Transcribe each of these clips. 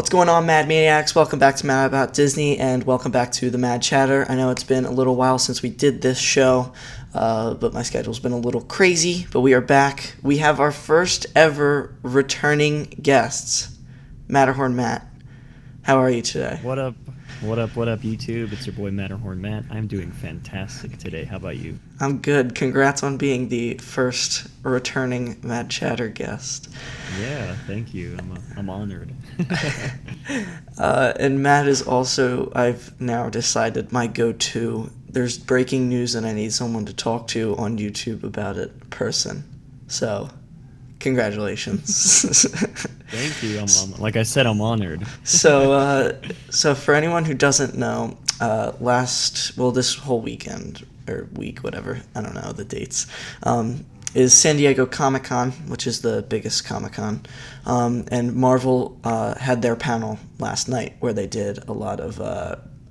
What's going on, Mad Maniacs? Welcome back to Mad About Disney, and welcome back to the Mad Chatter. I know it's been a little while since we did this show, but my schedule's been a little crazy, but we are back. We have our first ever returning guests, Matterhorn Matt. How are you today? What up? What up, YouTube? It's your boy Matterhorn Matt. I'm doing fantastic today. How about you? I'm good. Congrats on being the first returning Mad Chatter guest. Yeah, thank you. I'm honored. And Matt is also, I've now decided, my go-to. There's breaking news and I need someone to talk to on YouTube about it person. So, congratulations. Thank you. Like I said, I'm honored. So for anyone who doesn't know, this whole weekend, or week, whatever, I don't know the dates, is San Diego Comic-Con, which is the biggest Comic-Con, and Marvel had their panel last night where they did a lot of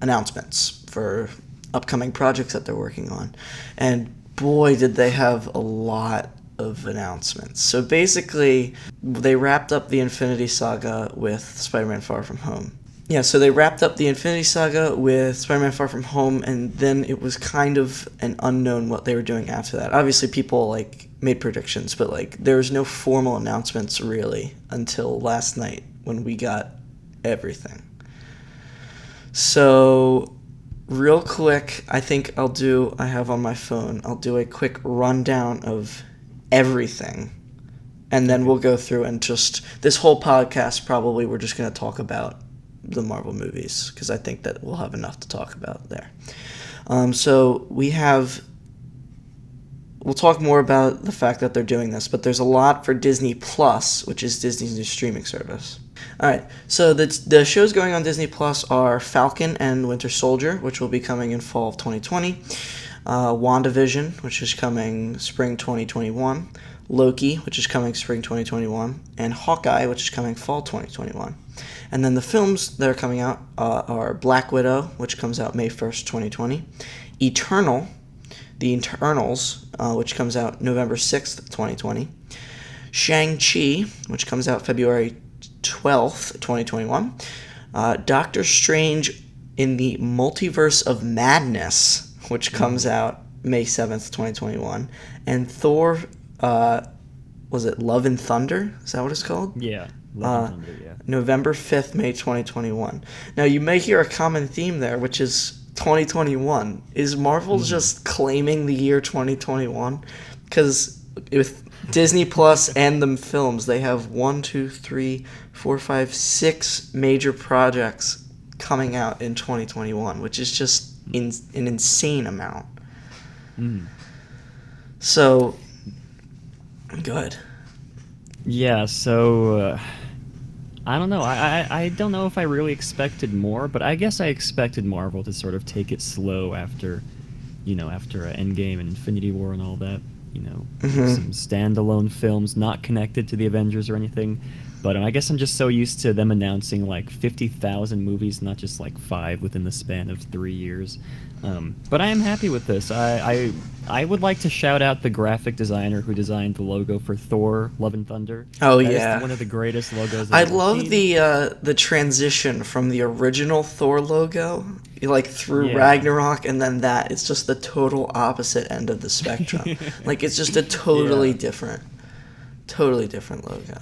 announcements for upcoming projects that they're working on, and boy did they have a lot of announcements. So basically, they wrapped up the Infinity Saga with Spider-Man Far From Home. Yeah, so they wrapped up the Infinity Saga with Spider-Man Far From Home, and then it was kind of an unknown what they were doing after that. Obviously, people, made predictions, but, there was no formal announcements, really, until last night when we got everything. So, real quick, I think I have on my phone, I'll do a quick rundown of everything, and then we'll go through and just, this whole podcast, probably, we're just going to talk about the Marvel movies, because I think that we'll have enough to talk about there. So we'll talk more about the fact that they're doing this, but there's a lot for Disney Plus, which is Disney's new streaming service. Alright, so the shows going on Disney Plus are Falcon and Winter Soldier, which will be coming in fall of 2020, WandaVision, which is coming spring 2021, Loki, which is coming spring 2021, and Hawkeye, which is coming fall 2021. And then the films that are coming out are Black Widow, which comes out May 1st, 2020, The Eternals, which comes out November 6th, 2020, Shang-Chi, which comes out February 12th, 2021, Doctor Strange in the Multiverse of Madness, which comes out May 7th, 2021, and Thor, was it Love and Thunder? Is that what it's called? Yeah, Love and Thunder, yeah. November 5th, May 2021. Now, you may hear a common theme there, which is 2021. Is Marvel just claiming the year 2021? Because with Disney Plus and the films, they have 6 major projects coming out in 2021, which is just an insane amount. So, go ahead. Yeah, so I don't know. I don't know if I really expected more, but I guess I expected Marvel to sort of take it slow after Endgame and Infinity War and all that. Some standalone films not connected to the Avengers or anything. But I guess I'm just so used to them announcing 50,000 movies, not just 5 within the span of 3 years. But I am happy with this. I would like to shout out the graphic designer who designed the logo for Thor: Love and Thunder. Oh, that yeah, is one of the greatest logos I I've ever love seen. the transition from the original Thor logo, through Yeah. Ragnarok, and then that. It's just the total opposite end of the spectrum. It's just a totally different logo.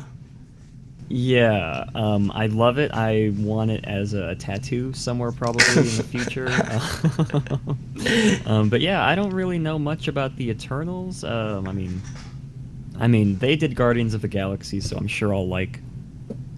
Yeah, I love it. I want it as a tattoo somewhere probably in the future. But yeah, I don't really know much about the Eternals. I mean, they did Guardians of the Galaxy, so I'm sure I'll like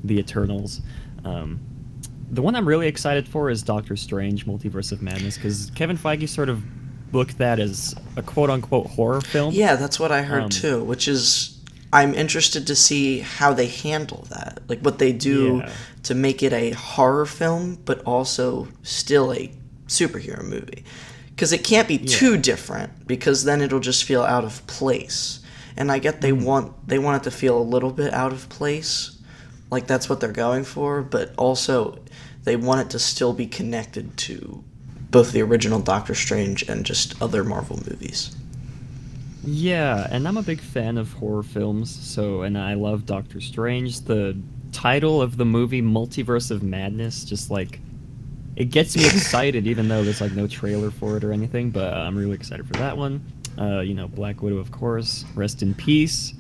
the Eternals. The one I'm really excited for is Doctor Strange: Multiverse of Madness, because Kevin Feige sort of booked that as a quote-unquote horror film. Yeah, that's what I heard too, which is, I'm interested to see how they handle that. What they do to make it a horror film, but also still a superhero movie. Because it can't be too different, because then it'll just feel out of place. And I get they want it to feel a little bit out of place. That's what they're going for, but also they want it to still be connected to both the original Doctor Strange and just other Marvel movies. Yeah, and I'm a big fan of horror films, and I love Doctor Strange. The title of the movie, Multiverse of Madness, just like it gets me excited, even though there's like no trailer for it or anything. But I'm really excited for that one. Black Widow, of course. Rest in peace.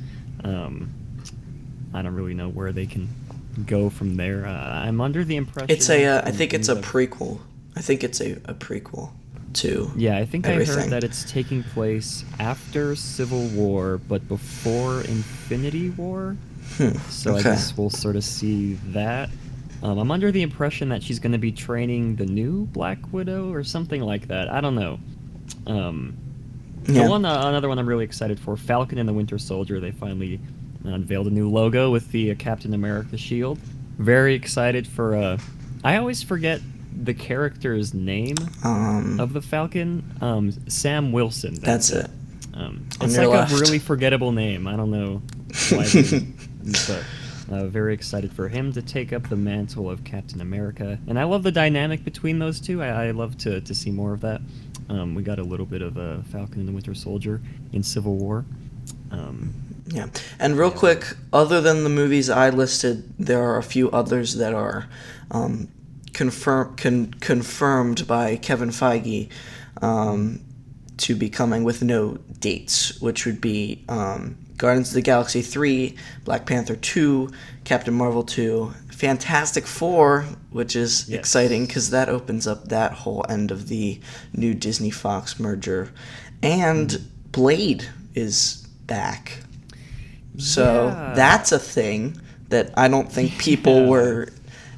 I don't really know where they can go from there. I'm under the impression I think it's a prequel. I think it's a prequel to Yeah, I think everything. I heard that it's taking place after Civil War, but before Infinity War. So I Okay. guess we'll sort of see that. I'm under the impression that she's going to be training the new Black Widow or something like that. I don't know. Yeah. Another one I'm really excited for, Falcon and the Winter Soldier. They finally unveiled a new logo with the Captain America shield. Very excited for. I always forget the character's name of the Falcon. Sam Wilson. That's it. It's your like left. a really forgettable name. I don't know why, but very excited for him to take up the mantle of Captain America. And I love the dynamic between those two. I love to see more of that. We got a little bit of Falcon and the Winter Soldier in Civil War. Yeah. And real quick, other than the movies I listed, there are a few others that are confirmed by Kevin Feige to be coming with no dates, which would be Guardians of the Galaxy 3, Black Panther 2, Captain Marvel 2, Fantastic Four, which is exciting because that opens up that whole end of the new Disney-Fox merger, and Blade is back. So that's a thing that I don't think people were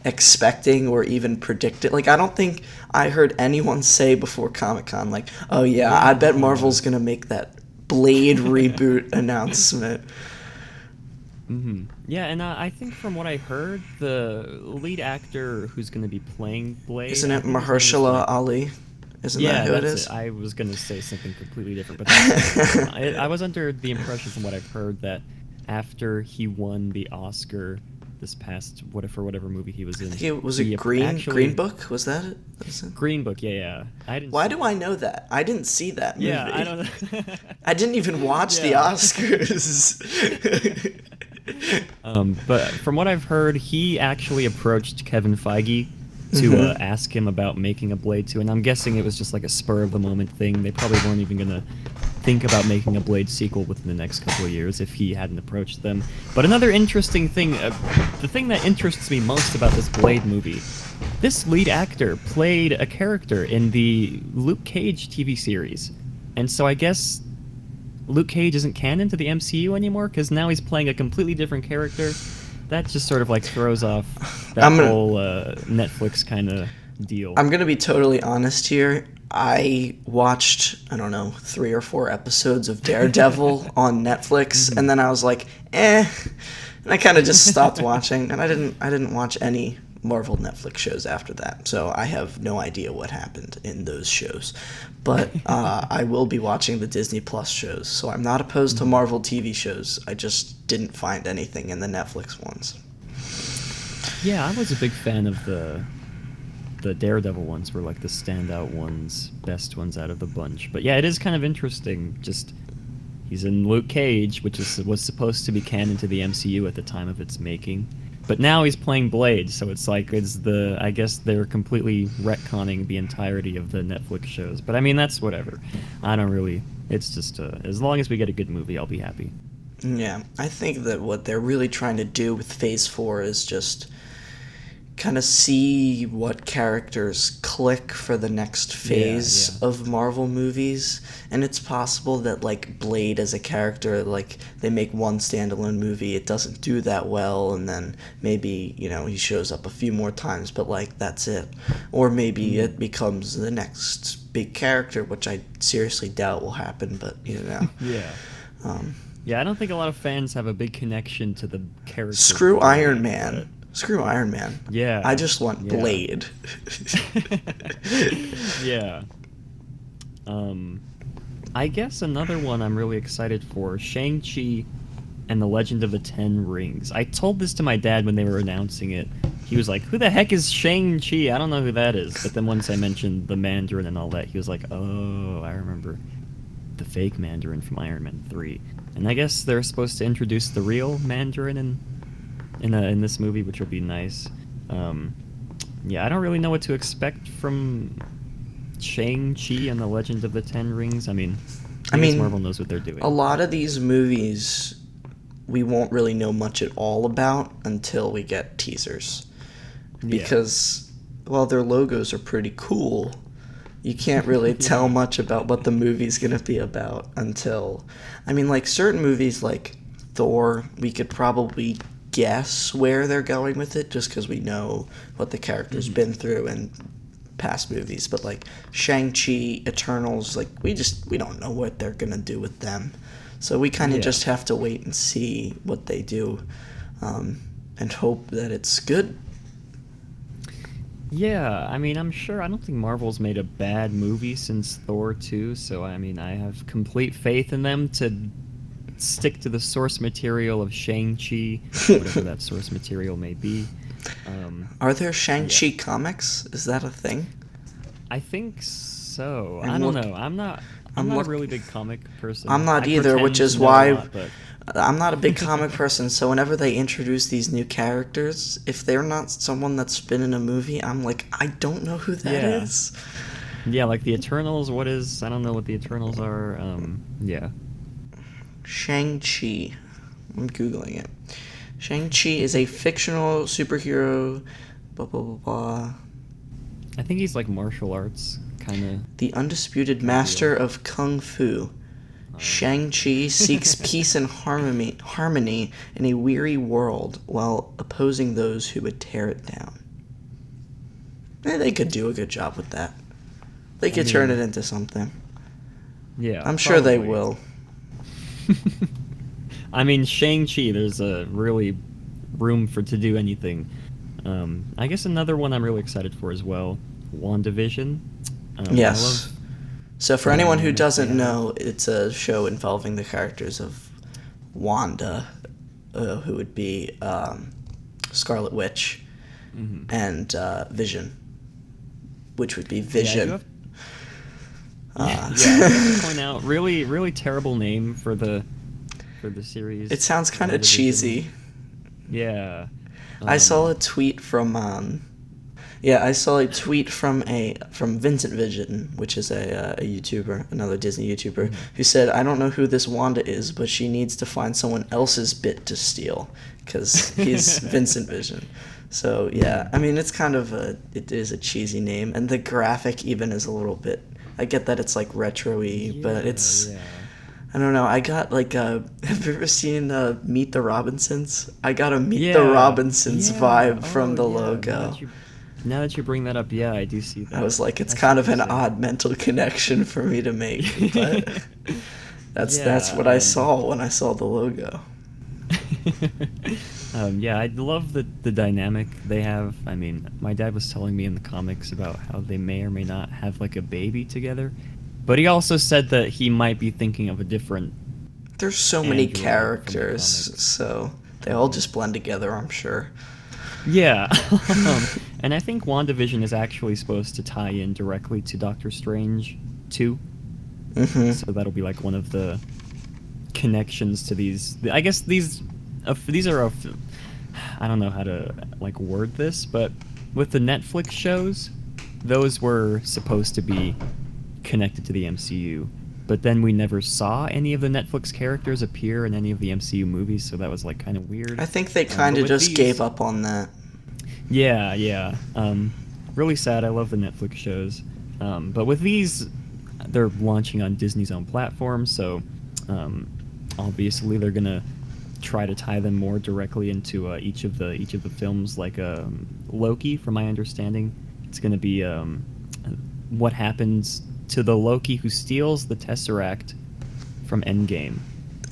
expecting or even predicted. Like, I don't think I heard anyone say before Comic-Con, like, oh yeah, I bet Marvel's gonna make that Blade reboot announcement. Mm-hmm. Yeah, and I think from what I heard, the lead actor who's going to be playing Blade... Isn't it Mahershala Ali? Isn't that who it is? I was going to say something completely different, but that's I was under the impression from what I've heard that after he won the Oscar this past for whatever movie he was in, Was it Green Book? Was that it? Green Book, yeah. Why do I know that? I didn't see that movie. Yeah, I don't know. I didn't even watch the Oscars. But from what I've heard, he actually approached Kevin Feige to ask him about making a Blade 2, and I'm guessing it was just like a spur of the moment thing. They probably weren't even gonna think about making a Blade sequel within the next couple of years if he hadn't approached them. But another interesting thing, the thing that interests me most about this Blade movie, this lead actor played a character in the Luke Cage TV series, and so I guess Luke Cage isn't canon to the MCU anymore because now he's playing a completely different character. That just sort of like throws off that whole Netflix kind of deal. I'm gonna be totally honest here. I watched, I don't know, 3 or 4 episodes of Daredevil on Netflix, and then I was like, and I kind of just stopped watching, and I didn't watch any Marvel Netflix shows after that, so I have no idea what happened in those shows. But I will be watching the Disney Plus shows, so I'm not opposed to Marvel TV shows. I just didn't find anything in the Netflix ones. Yeah, I was a big fan of the Daredevil ones were like the standout ones, best ones out of the bunch. But yeah, it is kind of interesting. Just he's in Luke Cage, which was supposed to be canon to the MCU at the time of its making. But now he's playing Blade, so it's like I guess they're completely retconning the entirety of the Netflix shows. But I mean, that's whatever. I don't really. It's just as long as we get a good movie, I'll be happy. Yeah, I think that what they're really trying to do with Phase 4 is just kind of see what characters click for the next phase of Marvel movies. And it's possible that, like, Blade as a character, like, they make one standalone movie, it doesn't do that well, and then maybe, he shows up a few more times, but, like, that's it. Or maybe it becomes the next big character, which I seriously doubt will happen, but, Yeah. Yeah, I don't think a lot of fans have a big connection to the character. Screw Iron Man. Screw Iron Man. Yeah. I just want Blade. Yeah. I guess another one I'm really excited for, Shang-Chi and the Legend of the Ten Rings. I told this to my dad when they were announcing it. He was like, who the heck is Shang-Chi? I don't know who that is. But then once I mentioned the Mandarin and all that, he was like, oh, I remember the fake Mandarin from Iron Man 3. And I guess they're supposed to introduce the real Mandarin in in this movie, which will be nice. Um, yeah, I don't really know what to expect from Shang-Chi and the Legend of the Ten Rings. I mean, I guess mean, Marvel knows what they're doing. a lot of these movies we won't really know much at all about until we get teasers. Because, well, their logos are pretty cool. You can't really tell much about what the movie's going to be about until... I mean, like, certain movies like Thor, we could probably guess where they're going with it just because we know what the character's been through in past movies. But, like, Shang-Chi, Eternals, like, we don't know what they're going to do with them. So we kind of just have to wait and see what they do and hope that it's good. Yeah, I mean, I don't think Marvel's made a bad movie since Thor 2, so I mean, I have complete faith in them to stick to the source material of Shang-Chi, whatever that source material may be. Are there Shang-Chi comics? Is that a thing? I think so. I don't know. I'm not a really big comic person. I'm not either, pretend which is to know a why lot, but I'm not a big comic person, so whenever they introduce these new characters, if they're not someone that's been in a movie, I'm like, I don't know who that is. Yeah, like the Eternals, I don't know what the Eternals are. Yeah. Shang-Chi. I'm Googling it. Shang-Chi is a fictional superhero, blah, blah, blah, blah. I think he's like martial arts, kind of. The undisputed master of Kung Fu. Shang-Chi seeks peace and harmony in a weary world while opposing those who would tear it down. They could do a good job with that. They could turn it into something. Yeah, I'm sure they will. I mean, Shang-Chi, there's a really room to do anything. I guess another one I'm really excited for as well, WandaVision. Yes. So for anyone who doesn't know, it's a show involving the characters of Wanda, who would be Scarlet Witch, and Vision, which would be Vision. I have to point out, really, really terrible name for the series. It sounds kind of cheesy. Yeah. I saw a tweet from Vincent Vision, which is a YouTuber, another Disney YouTuber, who said, I don't know who this Wanda is, but she needs to find someone else's bit to steal, because he's Vincent Vision. So, yeah, I mean, it is a cheesy name, and the graphic even is a little bit, I get that it's, like, retro-y, but it's... Yeah. I don't know. I got like have you ever seen Meet the Robinsons? I got a Meet the Robinsons vibe from the logo. Now that you bring that up, yeah, I do see that. I was like, it's kind of an odd mental connection for me to make, but that's what I saw when I saw the logo. Yeah, I love the dynamic they have. I mean, my dad was telling me in the comics about how they may or may not have like a baby together. But he also said that he might be thinking of a different... There's so many characters, so they all just blend together, I'm sure. Yeah. And I think WandaVision is actually supposed to tie in directly to Doctor Strange 2. Mm-hmm. So that'll be like one of the connections to these... I guess these are... I don't know how to like word this, but with the Netflix shows, those were supposed to be connected to the MCU, but then we never saw any of the Netflix characters appear in any of the MCU movies, so that was like kind of weird. I think they kind of just gave up on that. Yeah. Really sad. I love the Netflix shows, but with these, they're launching on Disney's own platform, so obviously they're gonna try to tie them more directly into each of the films. Like Loki, from my understanding, it's gonna be what happens to the Loki who steals the Tesseract from Endgame.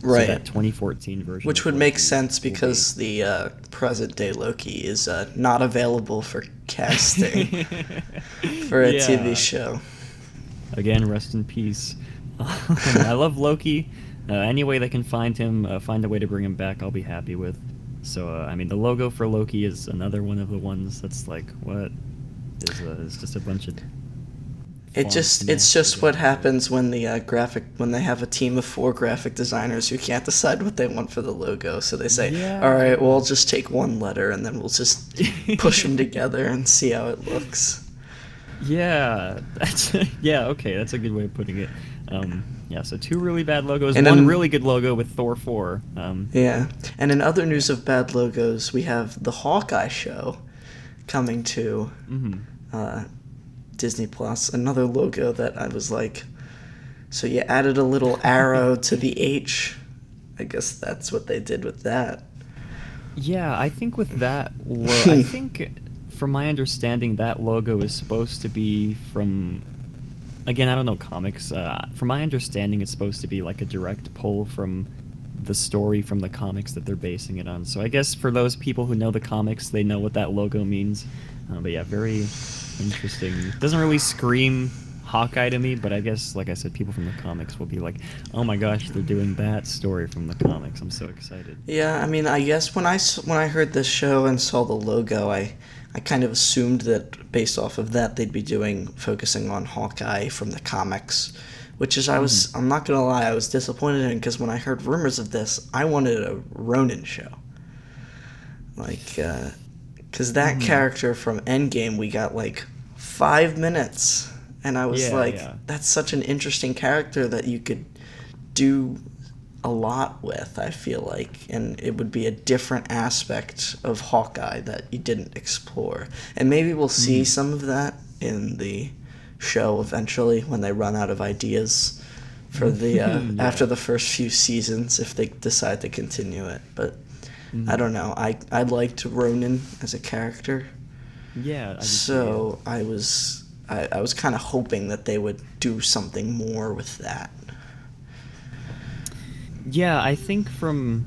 Right. So that 2014 version. Which would make sense because the present-day Loki is not available for casting for a TV show. Again, rest in peace. I love Loki. Any way they can find him, find a way to bring him back, I'll be happy with. So, I mean, the logo for Loki is another one of the ones that's like, what? Is just a bunch of fonts It's match just what together. happens when when they have a team of 4 graphic designers who can't decide what they want for the logo. So they say, all Yeah, right, well, yeah. I'll just take one letter and then we'll just push them together and see how it looks. Yeah, that's yeah. Okay, that's a good way of putting it. Yeah, so two really bad logos, And one then, really good logo with Thor 4. yeah. And in other Yeah. news of bad logos, we have the Hawkeye show coming to Mm-hmm. uh, Disney Plus. Another logo that I was like, so you added a little arrow to the H. I guess that's what they did with that. Yeah, I think with that, I think from my understanding, that logo is supposed to be from. Again, I don't know comics. From my understanding, it's supposed to be like a direct pull from the story from the comics that they're basing it on. So I guess for those people who know the comics, they know what that logo means. But yeah, very interesting. Doesn't really scream Hawkeye to me, but I guess, like I said, people from the comics will be like, "Oh my gosh, they're doing that story from the comics." I'm so excited. Yeah, I mean, I guess when I heard this show and saw the logo, I kind of assumed that based off of that they'd be focusing on Hawkeye from the comics, which is Hmm. I'm not gonna lie, I was disappointed in because when I heard rumors of this, I wanted a Ronin show, like, because that Hmm. character from Endgame we got like 5 minutes, and I was Yeah, like, yeah. that's such an interesting character that you could do a lot with, I feel like, and it would be a different aspect of Hawkeye that you didn't explore. And maybe we'll see Hmm. some of that in the show eventually when they run out of ideas for the Yeah. after the first few seasons if they decide to continue it. But I Hmm. don't know. I liked Ronan as a character, Yeah, I do too. Yeah. so I was kind of hoping that they would do something more with that. Yeah, I think from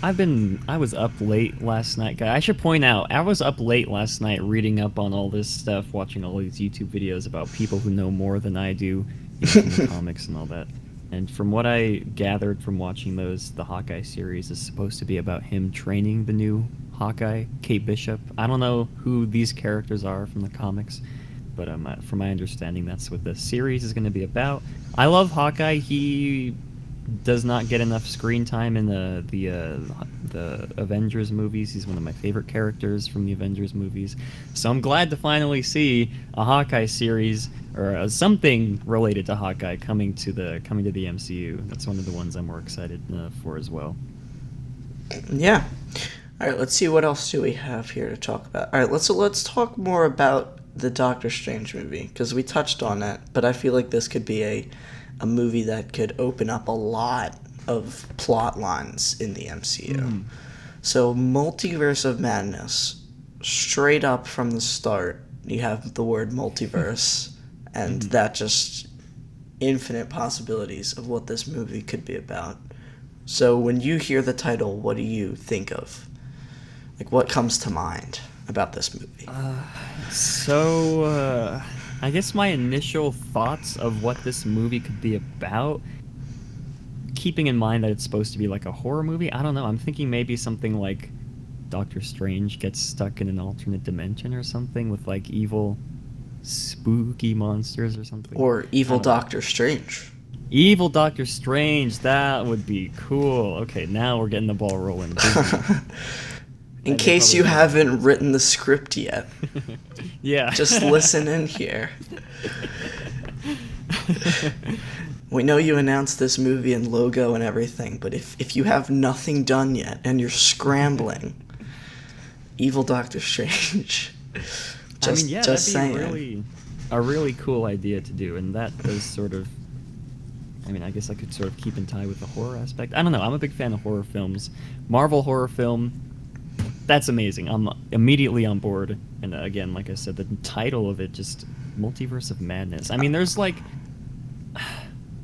I was up late last night. Guy, I should point out, I was up late last night reading up on all this stuff, watching all these YouTube videos about people who know more than I do, from the comics and all that. And from what I gathered from watching those, the Hawkeye series is supposed to be about him training the new Hawkeye, Kate Bishop. I don't know who these characters are from the comics, but from my understanding, that's what the series is going to be about. I love Hawkeye. He does not get enough screen time in the Avengers movies. He's one of my favorite characters from the Avengers movies. So I'm glad to finally see a Hawkeye series or something related to Hawkeye coming to the MCU. That's one of the ones I'm more excited for as well. Yeah. All right, let's see what else do we have here to talk about. All right, let's talk more about the Doctor Strange movie because we touched on it, but I feel like this could be a movie that could open up a lot of plot lines in the MCU. Mm. So, Multiverse of Madness, straight up from the start, you have the word multiverse, and Mhm. that just infinite possibilities of what this movie could be about. So, when you hear the title, what do you think of? Like, what comes to mind about this movie? So, I guess my initial thoughts of what this movie could be about, keeping in mind that it's supposed to be like a horror movie, I don't know. I'm thinking maybe something like Doctor Strange gets stuck in an alternate dimension or something with like evil, spooky monsters or something. Or I Evil don't know. Doctor Strange? Evil Doctor Strange, that would be cool. Okay, now we're getting the ball rolling. Disney. In They case probably you won't do that. haven't written the script yet, Yeah. just listen in here. We know you announced this movie and logo and everything, but if you have nothing done yet and you're scrambling, Evil Doctor Strange. I mean, yeah, Just that'd be saying. a really cool idea to do, and that does sort of. I mean, I guess I could sort of keep in tie with the horror aspect. I don't know. I'm a big fan of horror films. Marvel horror film, that's amazing. I'm immediately on board. And again, like I said, the title of it just Multiverse of Madness. I mean, there's like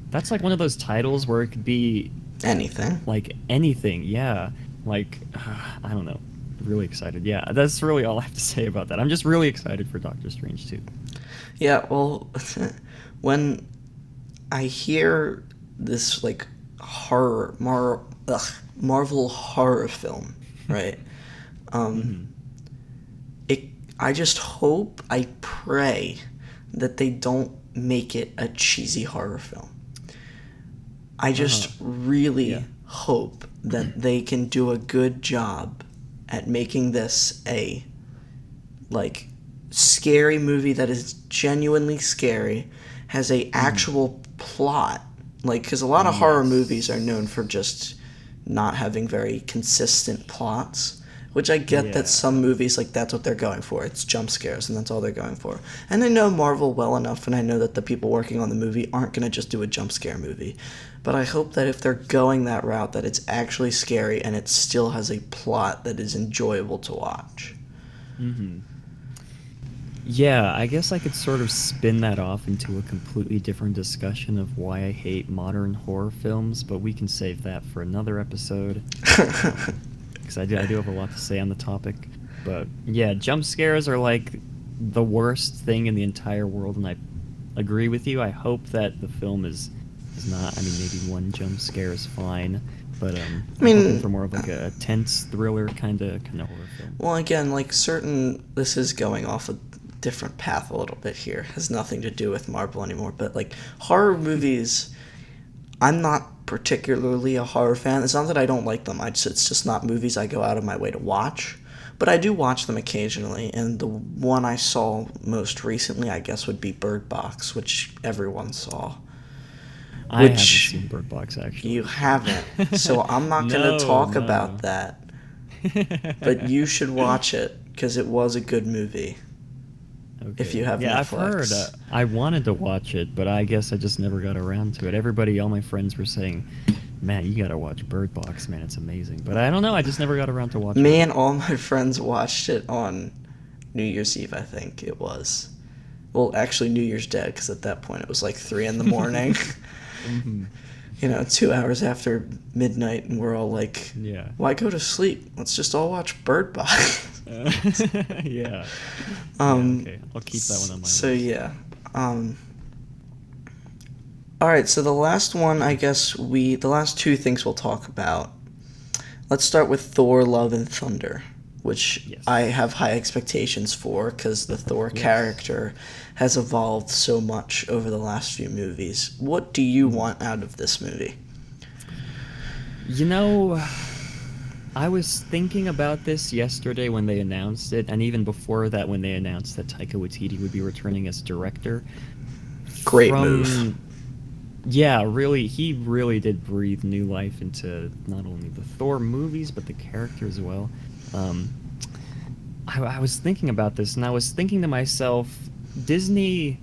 that's like one of those titles where it could be Anything. like anything. Yeah. Like I don't know. Really excited. Yeah, that's really all I have to say about that. I'm just really excited for Doctor Strange too. Yeah, well, when I hear this like Marvel horror film, right? Um, Hmm. it I just hope, I pray that they don't make it a cheesy horror film. I just really hope that they can do a good job at making this a, like, scary movie that is genuinely scary, has a actual plot. Like, because a lot of horror movies are known for just not having very consistent plots, which I get that some movies, like, that's what they're going for. It's jump scares, and that's all they're going for. And I know Marvel well enough, and I know that the people working on the movie aren't going to just do a jump scare movie. But I hope that if they're going that route, that it's actually scary, and it still has a plot that is enjoyable to watch. Mm-hmm. Yeah, I guess I could sort of spin that off into a completely different discussion of why I hate modern horror films, but we can save that for another episode. Because I do have a lot to say on the topic. But yeah, jump scares are like the worst thing in the entire world, and I agree with you. I hope that the film is not. I mean, maybe one jump scare is fine, but I'm hoping for more of like a tense thriller kind of horror film. Well, again, like this is going off a different path a little bit here. It has nothing to do with Marvel anymore, but like horror movies, I'm not particularly a horror fan. It's not that I don't like them. It's just not movies I go out of my way to watch. But I do watch them occasionally, and the one I saw most recently, I guess, would be Bird Box, which everyone saw. I haven't seen Bird Box, actually. You haven't, so I'm not going to talk about that. But you should watch it, because it was a good movie. Okay. If you have Netflix. I've heard. I wanted to watch it, but I guess I just never got around to it. All my friends were saying, man, you gotta watch Bird Box, man, it's amazing. But I don't know, I just never got around to watching it. Me and all my friends watched it on New Year's Eve, I think it was. Well, actually New Year's Day, because at that point it was like 3 in the morning. Mm-hmm. 2 hours after midnight, and we're all like, why go to sleep? Let's just all watch Bird Box. Okay, I'll keep that one on my list. So yeah. Alright, so the last one, I guess the last two things we'll talk about. Let's start with Thor, Love and Thunder, which I have high expectations for, because the Thor character has evolved so much over the last few movies. What do you want out of this movie? I was thinking about this yesterday when they announced it, and even before that when they announced that Taika Waititi would be returning as director. Great move. Yeah, really, he really did breathe new life into not only the Thor movies, but the character as well. I was thinking about this, and I was thinking to myself, Disney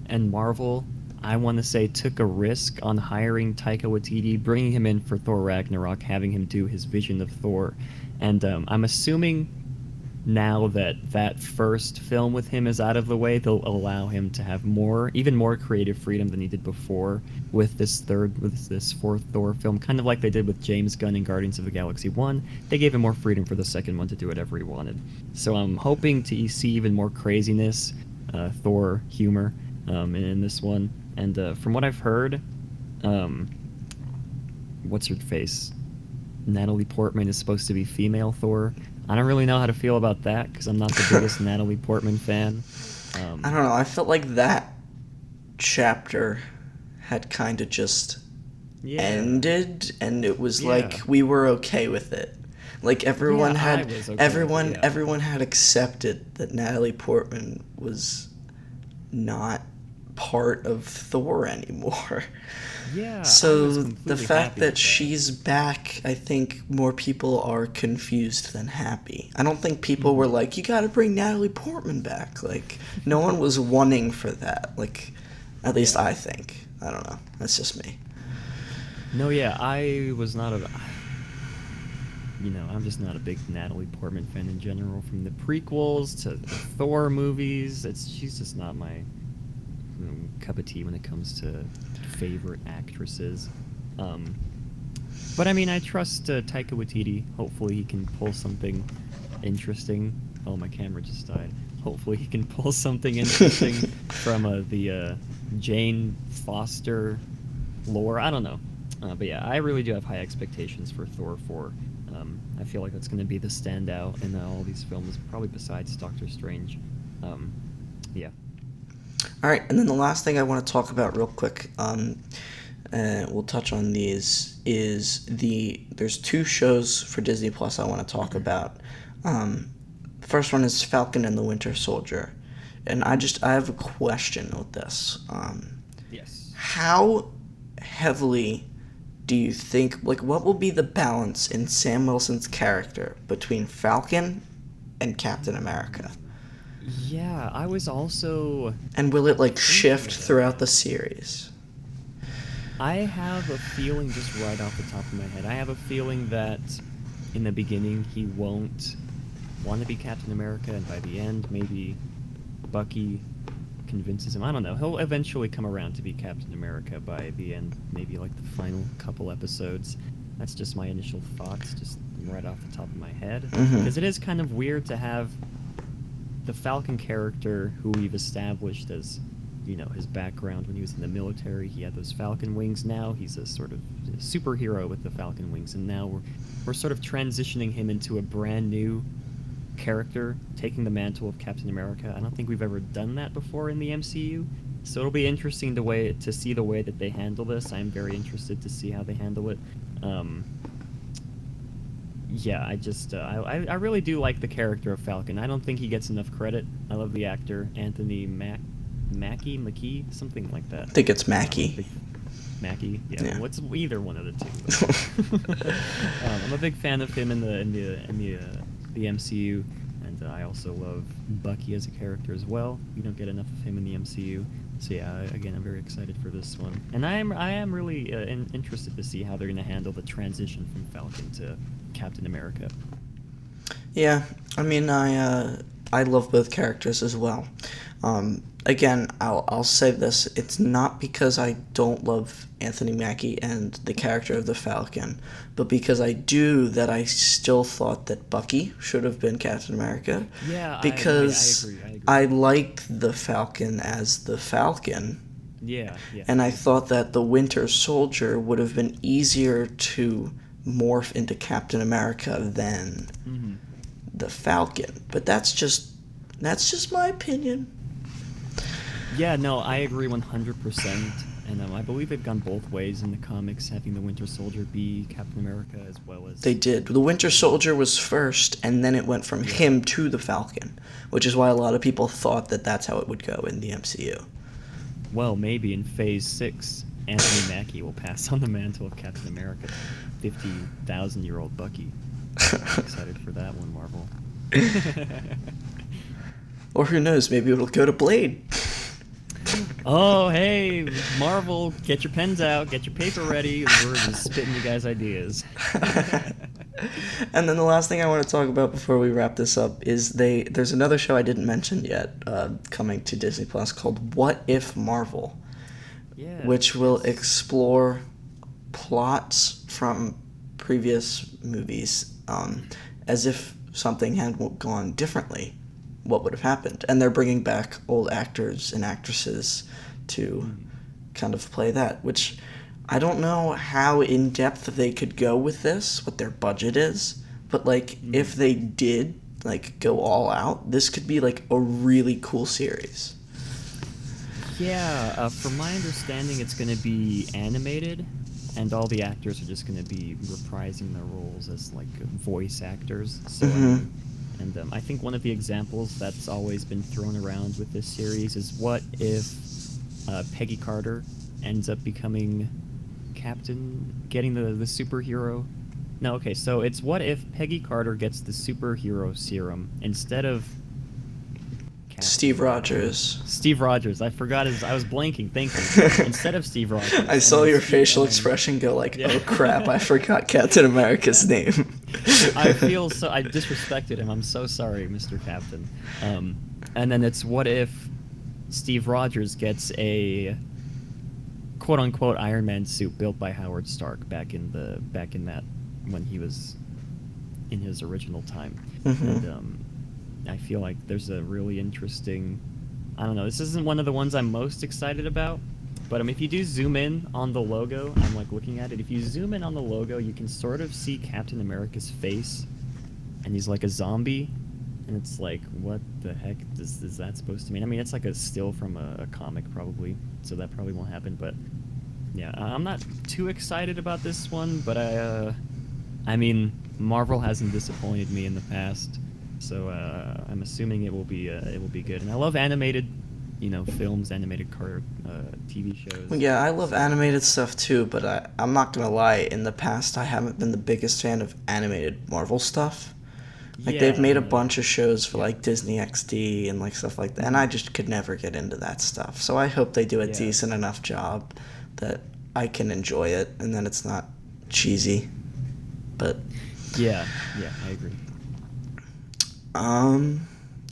and Marvel, I want to say, took a risk on hiring Taika Waititi, bringing him in for Thor Ragnarok, having him do his vision of Thor. And I'm assuming now that first film with him is out of the way, they'll allow him to have even more creative freedom than he did before with this fourth Thor film, kind of like they did with James Gunn in Guardians of the Galaxy 1. They gave him more freedom for the second one to do whatever he wanted. So I'm hoping to see even more craziness, Thor humor in this one. And from what I've heard, what's her face? Natalie Portman is supposed to be female Thor. I don't really know how to feel about that, because I'm not the biggest Natalie Portman fan. I don't know. I felt like that chapter had kind of just ended, and it was like we were okay with it. Like everyone had accepted that Natalie Portman was not part of Thor anymore. Yeah. So the fact that she's back, I think more people are confused than happy. I don't think people were like, you gotta bring Natalie Portman back. Like, no one was wanting for that. Like, at least I think. I don't know. That's just me. No, yeah, I was not I'm just not a big Natalie Portman fan in general. From the prequels to the Thor movies, she's just not my cup of tea when it comes to favorite actresses. But I mean, I trust Taika Waititi. Hopefully he can pull something interesting. Oh, my camera just died. Hopefully he can pull something interesting from the Jane Foster lore. I don't know. But yeah, I really do have high expectations for Thor 4. I feel like that's going to be the standout in all these films, probably besides Doctor Strange. Yeah. All right, and then the last thing I want to talk about real quick, we'll touch on these, is there's two shows for Disney Plus I want to talk about. First one is Falcon and the Winter Soldier, and I have a question with this. Yes. How heavily do you think, like, what will be the balance in Sam Wilson's character between Falcon and Captain America? Yeah, I was also... And will it, like, shift throughout the series? I have a feeling, just right off the top of my head, I have a feeling that in the beginning he won't want to be Captain America, and by the end, maybe Bucky convinces him. I don't know. He'll eventually come around to be Captain America by the end, maybe like the final couple episodes. That's just my initial thoughts, just right off the top of my head. Because it is kind of weird to have the Falcon character, who we've established as, you know, his background when he was in the military, he had those Falcon wings. Now he's a sort of superhero with the Falcon wings, and now we're sort of transitioning him into a brand new character, taking the mantle of Captain America. I don't think we've ever done that before in the MCU, so it'll be interesting to see the way that they handle this. I'm very interested to see how they handle it. Yeah, I really do like the character of Falcon. I don't think he gets enough credit. I love the actor Anthony Mackie, something like that. I think it's Mackie. Mackie, yeah. What's either one of the two? I'm a big fan of him in the MCU, and I also love Bucky as a character as well. We don't get enough of him in the MCU, so yeah. Again, I'm very excited for this one, and I am really interested to see how they're going to handle the transition from Falcon to Captain America. Yeah, I mean, I love both characters as well. Again, I'll say this: it's not because I don't love Anthony Mackie and the character of the Falcon, but because I still thought that Bucky should have been Captain America. Yeah, because I agree. I like the Falcon as the Falcon. Yeah. And I thought that the Winter Soldier would have been easier to morph into Captain America than the Falcon. But that's just my opinion. Yeah, no, I agree 100%, and I believe they've gone both ways in the comics, having the Winter Soldier be Captain America as well as... They did. The Winter Soldier was first, and then it went from him to the Falcon, which is why a lot of people thought that that's how it would go in the MCU. Well, maybe in Phase 6, Anthony Mackie will pass on the mantle of Captain America to 50,000-year-old Bucky. I'm excited for that one, Marvel. Or who knows, maybe it'll go to Blade. Oh, hey, Marvel, get your pens out, get your paper ready. We're just spitting you guys' ideas. And then the last thing I want to talk about before we wrap this up is there's another show I didn't mention yet coming to Disney Plus called What If Marvel, which will explore plots from previous movies as if something had gone differently. What would have happened? And they're bringing back old actors and actresses to kind of play that, which I don't know how in-depth they could go with this, what their budget is, but, like, if they did, like, go all out, this could be, like, a really cool series. Yeah, from my understanding, it's going to be animated, and all the actors are just going to be reprising their roles as, like, voice actors, so... And I think one of the examples that's always been thrown around with this series is what if Peggy Carter ends up becoming Captain, getting the superhero... No, okay, so it's what if Peggy Carter gets the superhero serum instead of... Steve Rogers. Steve Rogers. I forgot I was blanking, thank you. Instead of Steve Rogers. I saw your facial expression go like, oh crap, I forgot Captain America's name. I disrespected him. I'm so sorry, Mr. Captain. And then it's what if Steve Rogers gets a quote-unquote Iron Man suit built by Howard Stark back in that when he was in his original time. And I feel like there's a really interesting... I don't know, this isn't one of the ones I'm most excited about, but if you do zoom in on the logo, I'm like looking at it, if you zoom in on the logo, you can sort of see Captain America's face, and he's like a zombie, and it's like, what the heck is that supposed to mean? I mean, it's like a still from a comic probably, so that probably won't happen. But yeah, I'm not too excited about this one, but I mean, Marvel hasn't disappointed me in the past, so I'm assuming it will be good. And I love animated, films, animated TV shows. Yeah, I love So, animated stuff too, but I'm not gonna lie. In the past, I haven't been the biggest fan of animated Marvel stuff. Like they've yeah, made a no, bunch of shows for yeah, like Disney XD and like stuff like that, and mhm, I just could never get into that stuff. So I hope they do a yeah, decent enough job that I can enjoy it, and then it's not cheesy. But yeah, I agree. um,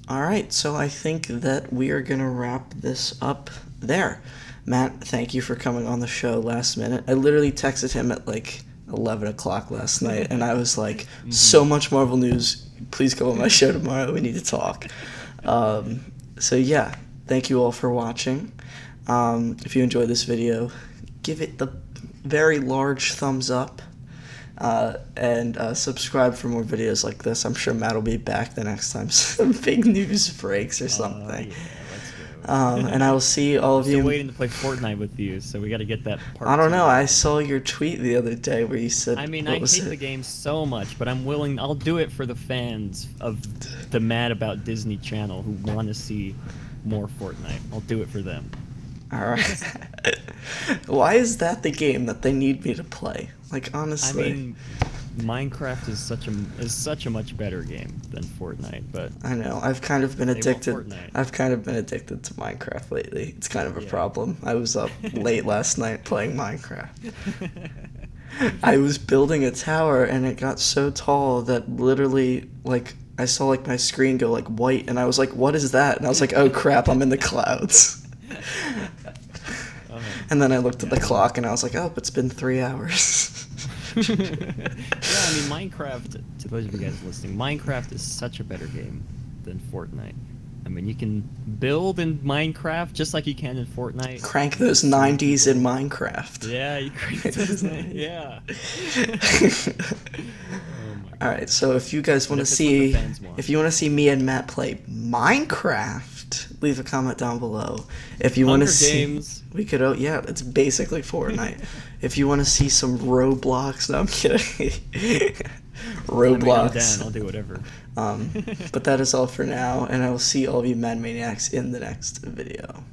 all right. So I think that we are gonna wrap this up there. Matt, thank you for coming on the show last minute. I literally texted him at like 11 o'clock last night, and I was like, Hmm. so much Marvel news. Please come on my show tomorrow. We need to talk. So, yeah, thank you all for watching. If you enjoyed this video, give it the very large thumbs up. And subscribe for more videos like this. I'm sure Matt will be back the next time some big news breaks or something. Yeah, let's go. And I will see all I'm of still you. waiting to play Fortnite with you, so we got to get that part. I don't two know. I going. saw your tweet the other day where you said, I mean, what I was hate it? the game so much, but I'm willing. I'll do it for the fans of the Mad About Disney channel who want to see more Fortnite. I'll do it for them. All right. Why is that the game that they need me to play? Like, I honestly. mean, Minecraft is such a much better game than Fortnite, but I know. I've kind of been they want addicted. Fortnite. I've kind of been addicted to Minecraft lately. It's kind of a Yeah. problem. I was up late last night playing Minecraft. I was building a tower and it got so tall that literally, like, I saw like my screen go like white, and I was like, "What is that?" And I was like, "Oh crap, I'm in the clouds." Oh, And then I looked at the yeah. clock and I was like, "Oh, it's been 3 hours." Yeah, I mean, Minecraft, to those of you guys listening, Minecraft is such a better game than Fortnite. I mean, you can build in Minecraft just like you can in Fortnite. Crank those 90s in Minecraft. Yeah, you create those. Yeah. Oh my All god. right, so if you guys But want to if it's what the see, fans want. if you want to see me and Matt play Minecraft, leave a comment down below. If you want to Hunger see, Games. we could. Oh yeah, it's basically Fortnite. If you want to see some Roblox, no, I'm kidding. I mean, I'm Roblox. down. I'll do whatever. But that is all for now, and I will see all of you Mad Maniacs in the next video.